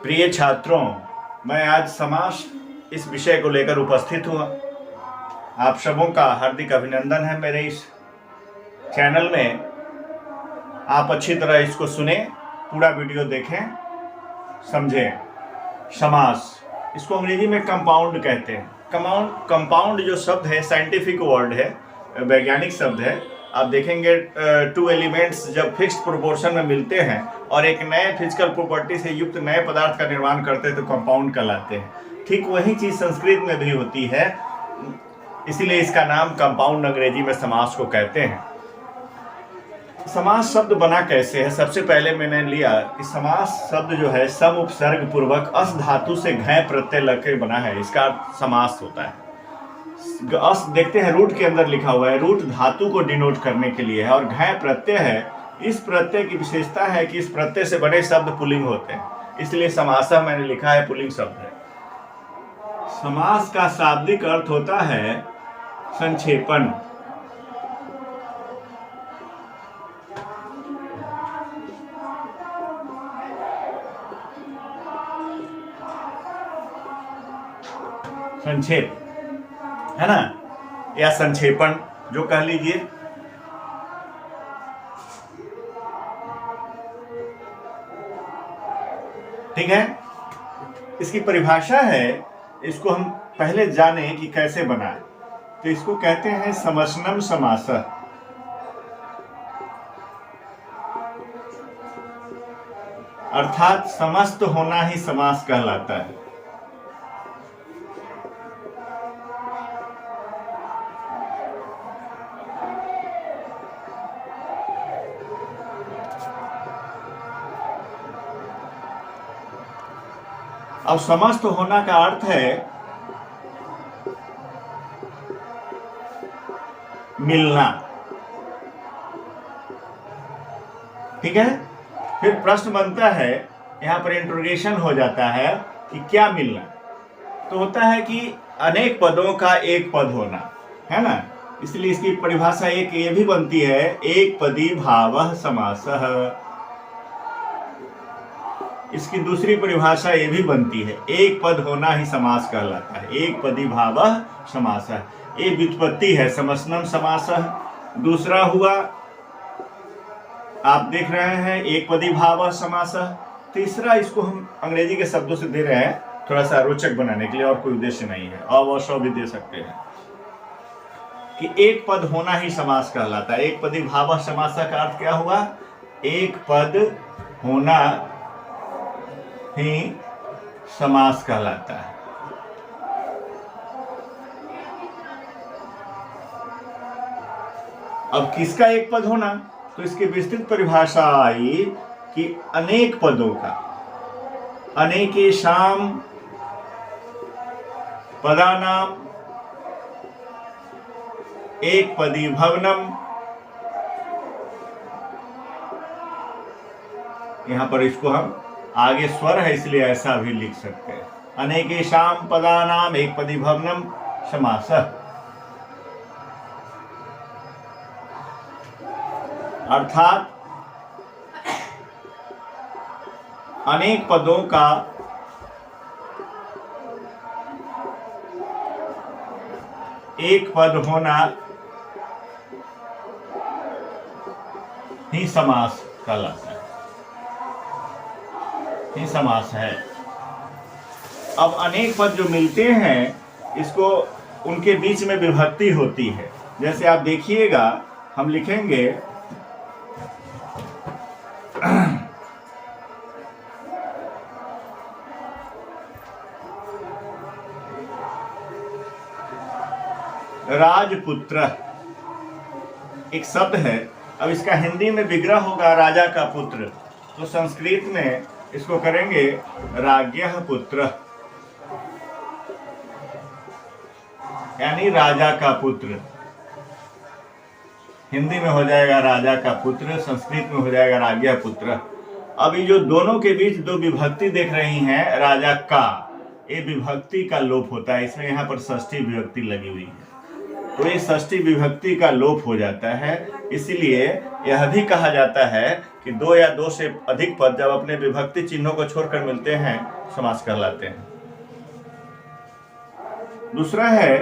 प्रिय छात्रों, मैं आज समास इस विषय को लेकर उपस्थित हुआ। आप सबों का हार्दिक अभिनंदन है मेरे इस चैनल में। आप अच्छी तरह इसको सुने, पूरा वीडियो देखें, समझें। समास, इसको अंग्रेजी में कंपाउंड कहते हैं। कंपाउंड जो शब्द है साइंटिफिक वर्ड है, वैज्ञानिक शब्द है। आप देखेंगे टू एलिमेंट्स जब फिक्स्ड प्रोपोर्शन में मिलते हैं और एक नए फिजिकल प्रॉपर्टी से युक्त नए पदार्थ का निर्माण करते हैं तो कंपाउंड कहलाते हैं। ठीक वही चीज़ संस्कृत में भी होती है, इसीलिए इसका नाम कंपाउंड अंग्रेजी में समास को कहते हैं। समास शब्द बना कैसे है? सबसे पहले मैंने लिया कि समास शब्द जो है सम उपसर्ग पूर्वक अस धातु से घय प्रत्यय लग बना है, इसका समास होता है। अस देखते हैं रूट के अंदर लिखा हुआ है, रूट धातु को डिनोट करने के लिए है और घय प्रत्यय है। इस प्रत्यय की विशेषता है कि इस प्रत्यय से बने शब्द पुल्लिंग होते हैं, इसलिए समासः मैंने लिखा है पुल्लिंग शब्द है। समास का शाब्दिक अर्थ होता है संक्षेपण। संक्षेप है ना, या संक्षेपण जो कह लीजिए। ठीक है, इसकी परिभाषा है, इसको हम पहले जाने कि कैसे बना है। तो इसको कहते हैं समसनम समासः। अर्थात समस्त होना ही समास कहलाता है। अब समस्त होना का अर्थ है मिलना। ठीक है, फिर प्रश्न बनता है, यहां पर इंट्रोगेशन हो जाता है कि क्या मिलना। तो होता है कि अनेक पदों का एक पद होना, है ना। इसलिए इसकी परिभाषा एक ये भी बनती है, एक पदी भावः समासः। इसकी दूसरी परिभाषा ये भी बनती है, एक पद होना ही समास कहलाता है, एक पदी भावः समासः। ये व्युत्पत्ति है समसनम समासः। दूसरा हुआ, आप देख रहे हैं, एक पदी भावः समासः। तीसरा, इसको हम अंग्रेजी के शब्दों से दे रहे हैं थोड़ा सा रोचक बनाने के लिए, और कोई उद्देश्य नहीं है। अवश्य भी दे सकते हैं कि एक पद होना ही समास कहलाता है। एक पदी भावः समासः का अर्थ क्या हुआ? एक पद होना ही समास कहलाता है। अब किसका एक पद होना? तो इसकी विस्तृत परिभाषा आई कि अनेक पदों का, अनेकेषां पदानां एक पदी भवनम। यहां पर इसको हम, आगे स्वर है इसलिए ऐसा भी लिख सकते हैं, अनेकेषां पदानां एक पदी भवनम समासः। अर्थात अनेक पदों का एक पद होना ही समास कहलाता है, ही समास है। अब अनेक पद जो मिलते हैं, इसको उनके बीच में विभक्ति होती है। जैसे आप देखिएगा, हम लिखेंगे राजपुत्र, एक शब्द है। अब इसका हिंदी में विग्रह होगा राजा का पुत्र, तो संस्कृत में इसको करेंगे राज्ञः पुत्र, यानी राजा का पुत्र। हिंदी में हो जाएगा राजा का पुत्र, संस्कृत में हो जाएगा राज्ञः पुत्र। अब ये जो दोनों के बीच दो विभक्ति देख रही हैं, राजा का, ये विभक्ति का लोप होता है। इसमें यहाँ पर षष्ठी विभक्ति लगी हुई है, तो ये षष्ठी विभक्ति का लोप हो जाता है। इसलिए यह भी कहा जाता है कि दो या दो से अधिक पद जब अपने विभक्ति चिन्हों को छोड़कर मिलते हैं समास कहलाते हैं। दूसरा है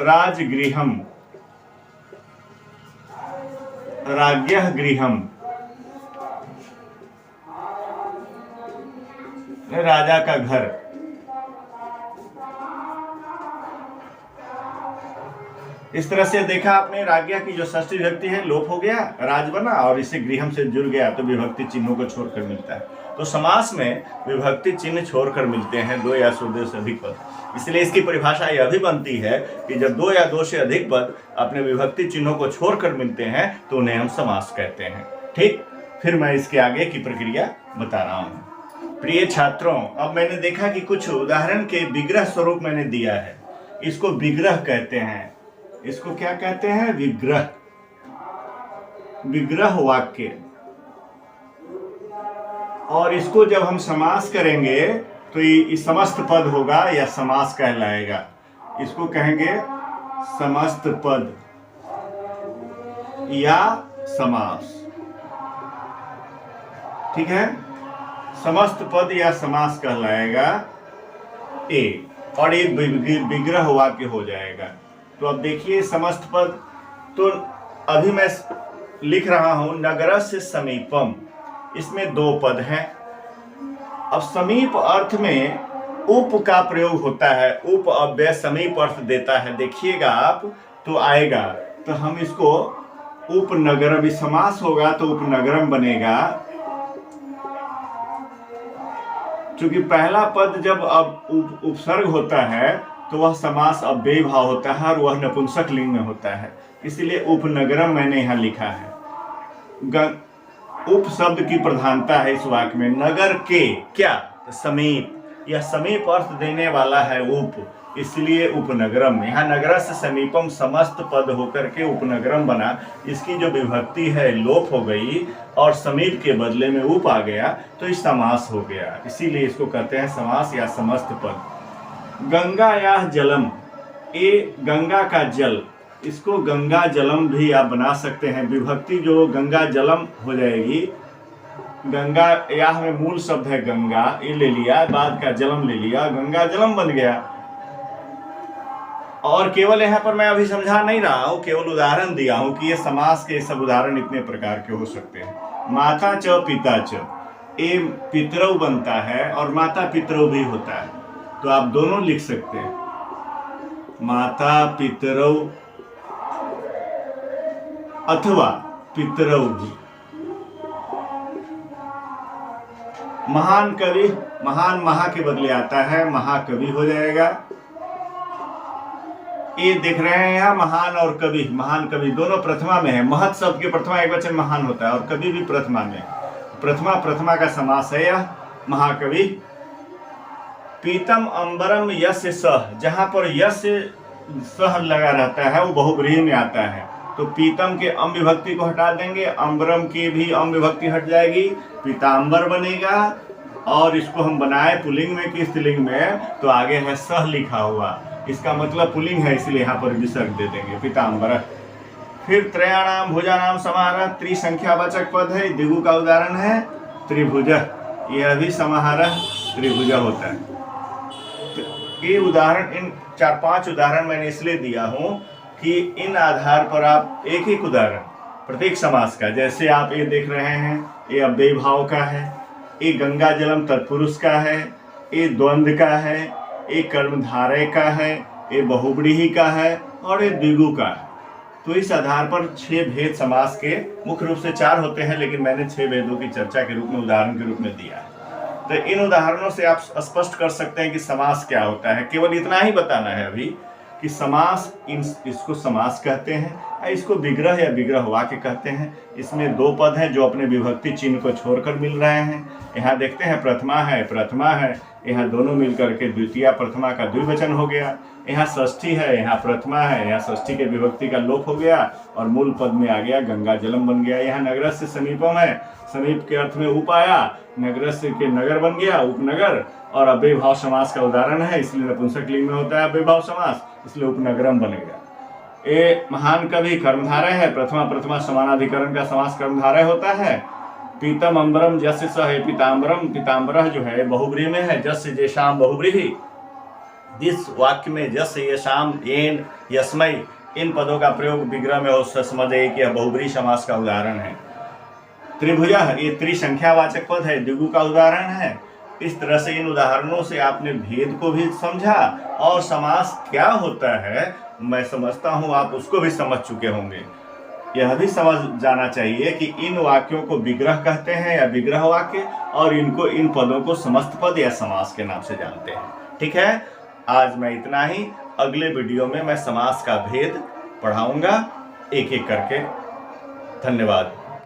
राजगृहम, राज्ञः गृहम, राजा का घर। इस तरह से देखा आपने, राज्ञा की जो षष्ठी विभक्ति है लोप हो गया, राज बना और इसे गृहम से जुड़ गया तो विभक्ति चिन्हों को छोड़कर मिलता है। तो समास में विभक्ति चिन्ह छोड़कर मिलते हैं दो या दो से अधिक पद। इसलिए इसकी परिभाषा यह भी बनती है कि जब दो या दो से अधिक पद अपने विभक्ति चिन्हों को छोड़कर मिलते हैं तो उन्हें हम समास कहते हैं। ठीक, फिर मैं इसके आगे की प्रक्रिया बता रहा हूं। प्रिय छात्रों, अब मैंने देखा कि कुछ उदाहरण के विग्रह स्वरूप मैंने दिया है। इसको विग्रह कहते हैं। इसको क्या कहते हैं? विग्रह, विग्रह वाक्य। और इसको जब हम समास करेंगे तो ये समस्त पद होगा या समास कहलाएगा। इसको कहेंगे समस्त पद या समास। ठीक है, समस्त पद या समास कहलाएगा ए, और एक विग्रह वाक्य हो जाएगा। तो अब देखिए समस्त पद, तो अभी मैं लिख रहा हूं नगरस्य समीपम, इसमें दो पद हैं। अब समीप अर्थ में उप का प्रयोग होता है, उप अव्यय समीप अर्थ देता है। देखिएगा आप तो आएगा, तो हम इसको उपनगरम, समास होगा तो उपनगरम बनेगा। क्योंकि पहला पद जब अब उपसर्ग होता है तो वह समास अव्ययी भाव होता है और वह नपुंसक लिंग में होता है, इसलिए उपनगरम मैंने यहाँ लिखा है। उप शब्द की प्रधानता है इस वाक्य में। नगर के क्या? समीप, यह समीप अर्थ देने वाला है उप, इसलिए उपनगरम। यहाँ नगरस्य समीपम समस्त पद होकर के उपनगरम बना। इसकी जो विभक्ति है लोप हो गई और समीप के बदले में उप आ गया तो इस समास हो गया, इसीलिए इसको कहते हैं समास या समस्त पद। गंगा या जलम, ये गंगा का जल, इसको गंगा जलम भी आप बना सकते हैं। विभक्ति जो गंगा जलम हो जाएगी, गंगा या में मूल शब्द है गंगा, ये ले लिया, बाद का जलम ले लिया, गंगा जलम बन गया। और केवल यहाँ पर मैं अभी समझा नहीं रहा हूँ, केवल उदाहरण दिया हूँ कि ये समास के सब उदाहरण इतने प्रकार के हो सकते हैं। माता च पिता च, ये पितरौ बनता है और माता पितरौ भी होता है, तो आप दोनों लिख सकते हैं, माता पितरौ अथवा पितरौ भी। महान कवि, महान महा के बदले आता है, महाकवि हो जाएगा। ये देख रहे हैं यहाँ महान और कवि, महान कवि दोनों प्रथमा में है। महत् शब्द के प्रथमा एक वचन महान होता है और कवि भी प्रथमा में। प्रथमा का समास है यह महाकवि। पीतम अंबरम यस्य सह, जहां पर यस्य सह लगा रहता है वो बहुब्रीहि में आता है, तो पीतम के अम विभक्ति को हटा देंगे, अंबरम की भी अम विभक्ति हट जाएगी, पीताम्बर बनेगा। और इसको हम बनाए पुल्लिंग में कि स्त्रीलिंग में, तो आगे है सह लिखा हुआ, इसका मतलब पुल्लिंग है, इसलिए यहाँ पर विसर्ग दे देंगे पीताम्बर। फिर त्रयाणाम भुजानाम समाहारः, त्रिसंख्यावाचक पद है, दिगु का उदाहरण है त्रिभुज, यह भी समाहारः त्रिभुज होता है। तो ये उदाहरण, इन 4-5 उदाहरण मैंने इसलिए दिया हूँ कि इन आधार पर आप एक एक उदाहरण प्रत्येक समास का, जैसे आप ये देख रहे हैं, ये अव्ययी भाव का है, ये गंगा जलम तत्पुरुष का है, ये द्वंद्व का है, ये कर्मधारय का है, ये बहुब्रीहि का है और ये द्विगु का है। तो इस आधार पर 6 भेद समास के, मुख्य रूप से 4 होते हैं, लेकिन मैंने 6 भेदों की चर्चा के रूप में, उदाहरण के रूप में दिया है। तो इन उदाहरणों से आप स्पष्ट कर सकते हैं कि समास क्या होता है। केवल इतना ही बताना है अभी कि समास, इसको समास कहते हैं, इसको विग्रह या विग्रह वाक्य कहते हैं। इसमें 2 पद हैं जो अपने विभक्ति चिन्ह को छोड़कर मिल रहे हैं। यहाँ देखते हैं प्रथमा है, यहाँ दोनों मिलकर के द्वितीया प्रथमा का द्विवचन हो गया। यहाँ षष्ठी है, यहाँ प्रथमा है, यहाँ षष्ठी के विभक्ति का लोप हो गया और मूल पद में आ गया गंगा जलम बन गया। यहाँ नगरस्य समीपम है, समीप के अर्थ में उप आया, नगरस्य के नगर बन गया उपनगर, और अव्ययी भाव समास का उदाहरण है, इसलिए नपुंसक लिंग में होता है अव्ययी भाव समास, इसलिए उपनगरम बन गया। ये महान कवि कर्मधारय है। प्रथमा प्रथमा समानाधिकरण का समास कर्मधारय होता है। पीतम अम्बरम जस्य स है पीताम्बरम, पीताम्बरः जो है बहुब्रीहि में है, जस्य जेषाम बहुब्रीहि। इस वाक्य में जस्य येषाम येन यस्मै इन पदों का प्रयोग विग्रह में हो समझे कि यह बहुब्रीहि समास का उदाहरण है। त्रिभुजः ये त्रिसंख्यावाचक पद है, द्विगु का उदाहरण है। इस तरह से इन उदाहरणों से आपने भेद को भी समझा और समास क्या होता है मैं समझता हूं आप उसको भी समझ चुके होंगे। यह भी समझ जाना चाहिए कि इन वाक्यों को विग्रह कहते हैं या विग्रह वाक्य, और इनको इन पदों को समस्त पद या समास के नाम से जानते हैं। ठीक है, आज मैं इतना ही। अगले वीडियो में मैं समास का भेद पढ़ाऊंगा एक एक करके। धन्यवाद।